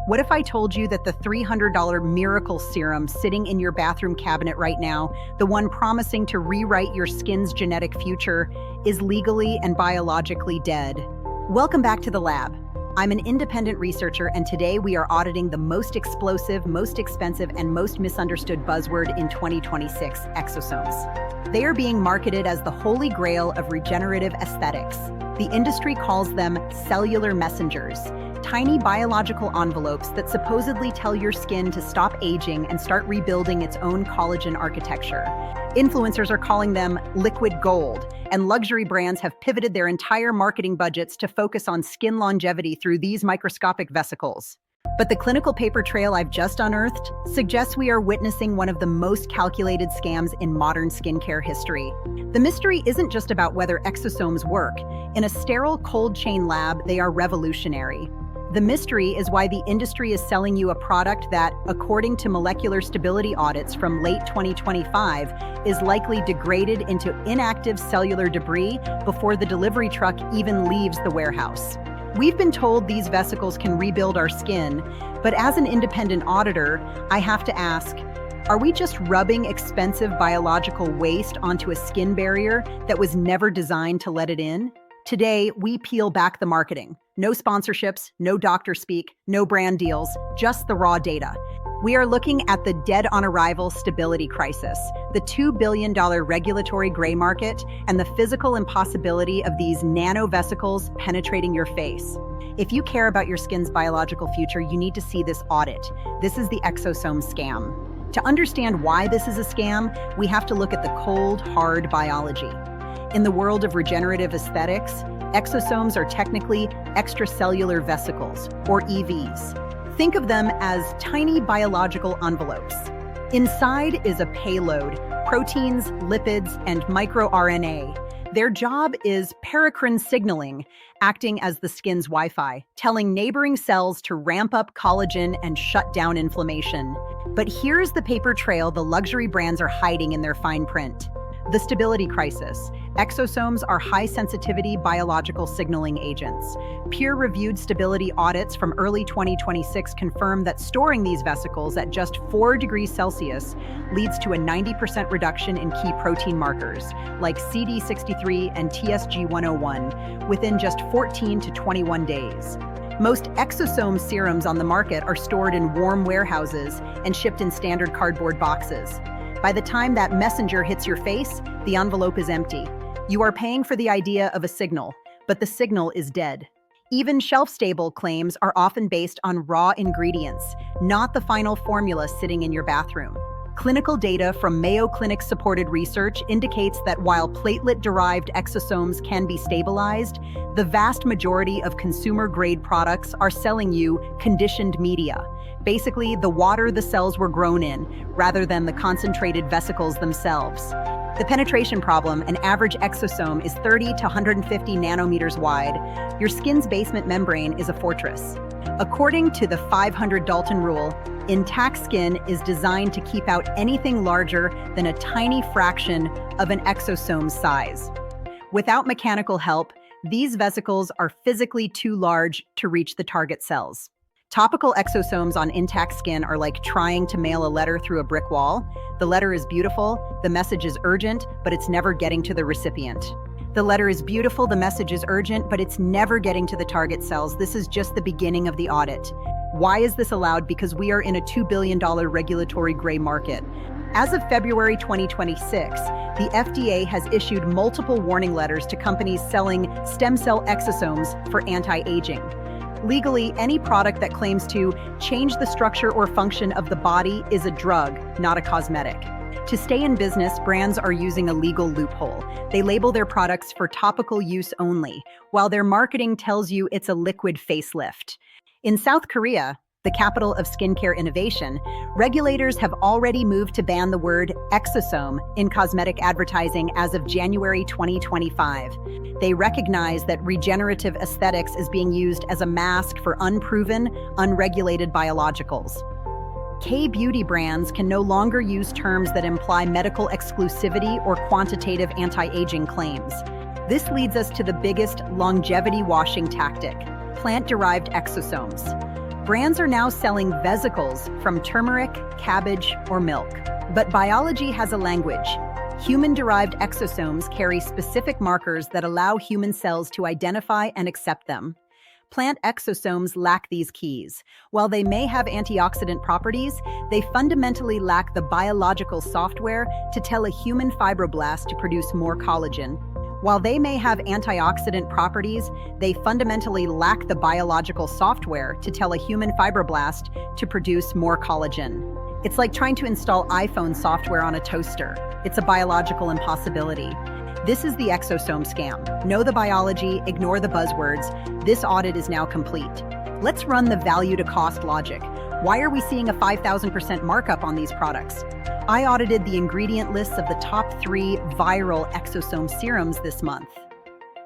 What if I told you that the $300 miracle serum sitting in your bathroom cabinet right now, the one promising to rewrite your skin's genetic future, is legally and biologically dead? Welcome back to the lab. I'm an independent researcher, and today we are auditing the most explosive, most expensive, and most misunderstood buzzword in 2026, exosomes. They are being marketed as the holy grail of regenerative aesthetics. The industry calls them cellular messengers, tiny biological envelopes that supposedly tell your skin to stop aging and start rebuilding its own collagen architecture. Influencers are calling them liquid gold, and luxury brands have pivoted their entire marketing budgets to focus on skin longevity through these microscopic vesicles. But the clinical paper trail I've just unearthed suggests we are witnessing one of the most calculated scams in modern skincare history. The mystery isn't just about whether exosomes work. In a sterile cold chain lab, they are revolutionary. The mystery is why the industry is selling you a product that, according to molecular stability audits from late 2025, is likely degraded into inactive cellular debris before the delivery truck even leaves the warehouse. We've been told these vesicles can rebuild our skin, but as an independent auditor, I have to ask, are we just rubbing expensive biological waste onto a skin barrier that was never designed to let it in? Today, we peel back the marketing. No sponsorships, no doctor speak, no brand deals, just the raw data. We are looking at the dead-on-arrival stability crisis, the $2 billion regulatory gray market, and the physical impossibility of these nanovesicles penetrating your face. If you care about your skin's biological future, you need to see this audit. This is the exosome scam. To understand why this is a scam, we have to look at the cold, hard biology. In the world of regenerative aesthetics, exosomes are technically extracellular vesicles, or EVs. Think of them as tiny biological envelopes. Inside is a payload, proteins, lipids, and microRNA. Their job is paracrine signaling, acting as the skin's Wi-Fi, telling neighboring cells to ramp up collagen and shut down inflammation. But here's the paper trail the luxury brands are hiding in their fine print. The stability crisis. Exosomes are high-sensitivity biological signaling agents. Peer-reviewed stability audits from early 2026 confirm that storing these vesicles at just 4 degrees Celsius leads to a 90% reduction in key protein markers, like CD63 and TSG101, within just 14 to 21 days. Most exosome serums on the market are stored in warm warehouses and shipped in standard cardboard boxes. By the time that messenger hits your face, the envelope is empty. You are paying for the idea of a signal, but the signal is dead. Even shelf-stable claims are often based on raw ingredients, not the final formula sitting in your bathroom. Clinical data from Mayo Clinic-supported research indicates that while platelet-derived exosomes can be stabilized, the vast majority of consumer-grade products are selling you conditioned media, basically the water the cells were grown in, rather than the concentrated vesicles themselves. The penetration problem, an average exosome is 30 to 150 nanometers wide. Your skin's basement membrane is a fortress. According to the 500 Dalton rule, intact skin is designed to keep out anything larger than a tiny fraction of an exosome's size. Without mechanical help, these vesicles are physically too large to reach the target cells. Topical exosomes on intact skin are like trying to mail a letter through a brick wall. The letter is beautiful, the message is urgent, but it's never getting to the recipient. The letter is beautiful, the message is urgent, but it's never getting to the target cells. This is just the beginning of the audit. Why is this allowed? Because we are in a $2 billion regulatory gray market. As of February 2026, the FDA has issued multiple warning letters to companies selling stem cell exosomes for anti-aging. Legally, any product that claims to change the structure or function of the body is a drug, not a cosmetic. To stay in business, brands are using a legal loophole. They label their products for topical use only, while their marketing tells you it's a liquid facelift. In South Korea, the capital of skincare innovation, regulators have already moved to ban the word exosome in cosmetic advertising as of January 2025. They recognize that regenerative aesthetics is being used as a mask for unproven, unregulated biologicals. K-beauty brands can no longer use terms that imply medical exclusivity or quantitative anti-aging claims. This leads us to the biggest longevity washing tactic, plant-derived exosomes. Brands are now selling vesicles from turmeric, cabbage, or milk. But biology has a language. Human-derived exosomes carry specific markers that allow human cells to identify and accept them. Plant exosomes lack these keys. While they may have antioxidant properties, they fundamentally lack the biological software to tell a human fibroblast to produce more collagen. While they may have antioxidant properties, they fundamentally lack the biological software to tell a human fibroblast to produce more collagen. It's like trying to install iPhone software on a toaster. It's a biological impossibility. This is the exosome scam. Know the biology, ignore the buzzwords. This audit is now complete. Let's run the value to cost logic. Why are we seeing a 5,000% markup on these products? I audited the ingredient lists of the top 3 viral exosome serums this month.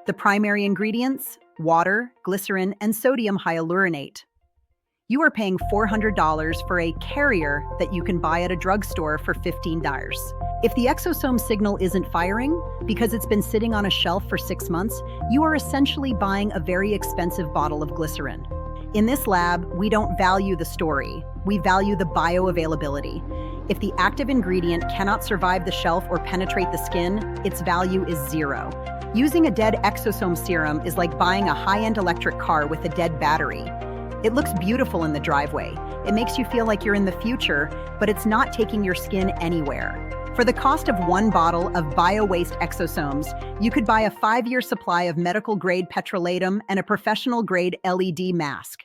The primary ingredients: water, glycerin, and sodium hyaluronate. You are paying $400 for a carrier that you can buy at a drugstore for $15. If the exosome signal isn't firing because it's been sitting on a shelf for 6 months, you are essentially buying a very expensive bottle of glycerin. In this lab, we don't value the story. We value the bioavailability. If the active ingredient cannot survive the shelf or penetrate the skin, its value is 0. Using a dead exosome serum is like buying a high-end electric car with a dead battery. It looks beautiful in the driveway. It makes you feel like you're in the future, but it's not taking your skin anywhere. For the cost of 1 bottle of bio-waste exosomes, you could buy a 5-year supply of medical-grade petrolatum and a professional-grade LED mask.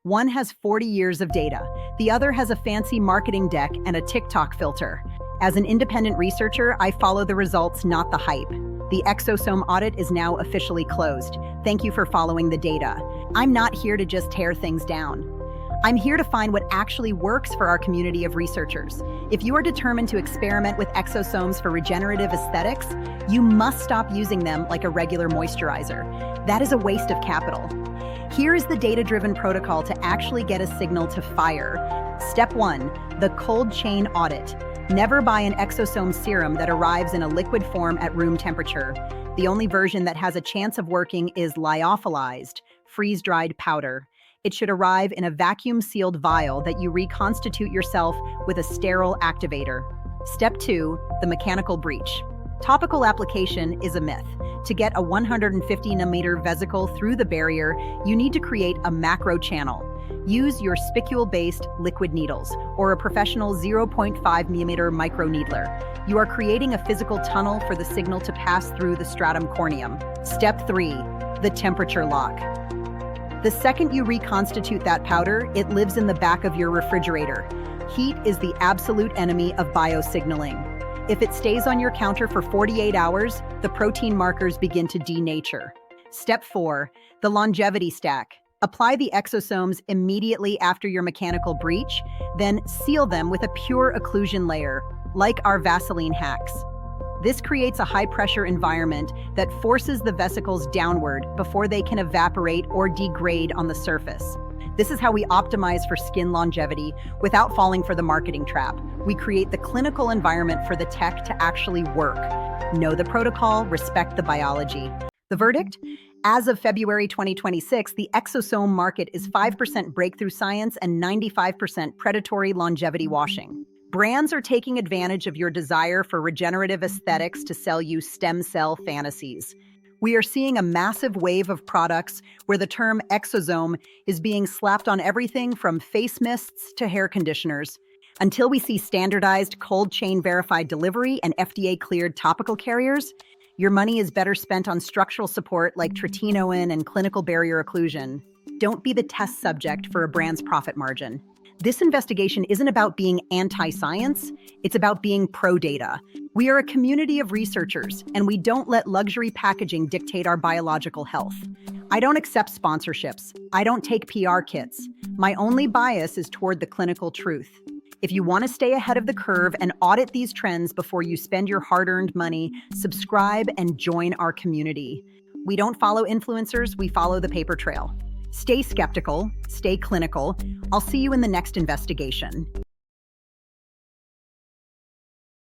One has 40 years of data. The other has a fancy marketing deck and a TikTok filter. As an independent researcher, I follow the results, not the hype. The exosome audit is now officially closed. Thank you for following the data. I'm not here to just tear things down. I'm here to find what actually works for our community of researchers. If you are determined to experiment with exosomes for regenerative aesthetics, you must stop using them like a regular moisturizer. That is a waste of capital. Here is the data-driven protocol to actually get a signal to fire. Step 1, the cold chain audit. Never buy an exosome serum that arrives in a liquid form at room temperature. The only version that has a chance of working is lyophilized, freeze-dried powder. It should arrive in a vacuum-sealed vial that you reconstitute yourself with a sterile activator. Step 2, the mechanical breach. Topical application is a myth. To get a 150 nanometer vesicle through the barrier, you need to create a macro channel. Use your spicule-based liquid needles or a professional 0.5 millimeter microneedler. You are creating a physical tunnel for the signal to pass through the stratum corneum. Step 3, the temperature lock. The second you reconstitute that powder, it lives in the back of your refrigerator. Heat is the absolute enemy of biosignaling. If it stays on your counter for 48 hours, the protein markers begin to denature. Step 4, the longevity stack. Apply the exosomes immediately after your mechanical breach, then seal them with a pure occlusion layer, like our Vaseline hacks. This creates a high-pressure environment that forces the vesicles downward before they can evaporate or degrade on the surface. This is how we optimize for skin longevity without falling for the marketing trap. We create the clinical environment for the tech to actually work. Know the protocol, respect the biology. The verdict? As of February 2026, the exosome market is 5% breakthrough science and 95% predatory longevity washing. Brands are taking advantage of your desire for regenerative aesthetics to sell you stem cell fantasies. We are seeing a massive wave of products where the term exosome is being slapped on everything from face mists to hair conditioners. Until we see standardized cold chain verified delivery and FDA cleared topical carriers, your money is better spent on structural support like tretinoin and clinical barrier occlusion. Don't be the test subject for a brand's profit margin. This investigation isn't about being anti-science, it's about being pro-data. We are a community of researchers, and we don't let luxury packaging dictate our biological health. I don't accept sponsorships. I don't take PR kits. My only bias is toward the clinical truth. If you want to stay ahead of the curve and audit these trends before you spend your hard-earned money, subscribe and join our community. We don't follow influencers, we follow the paper trail. Stay skeptical, stay clinical. I'll see you in the next investigation.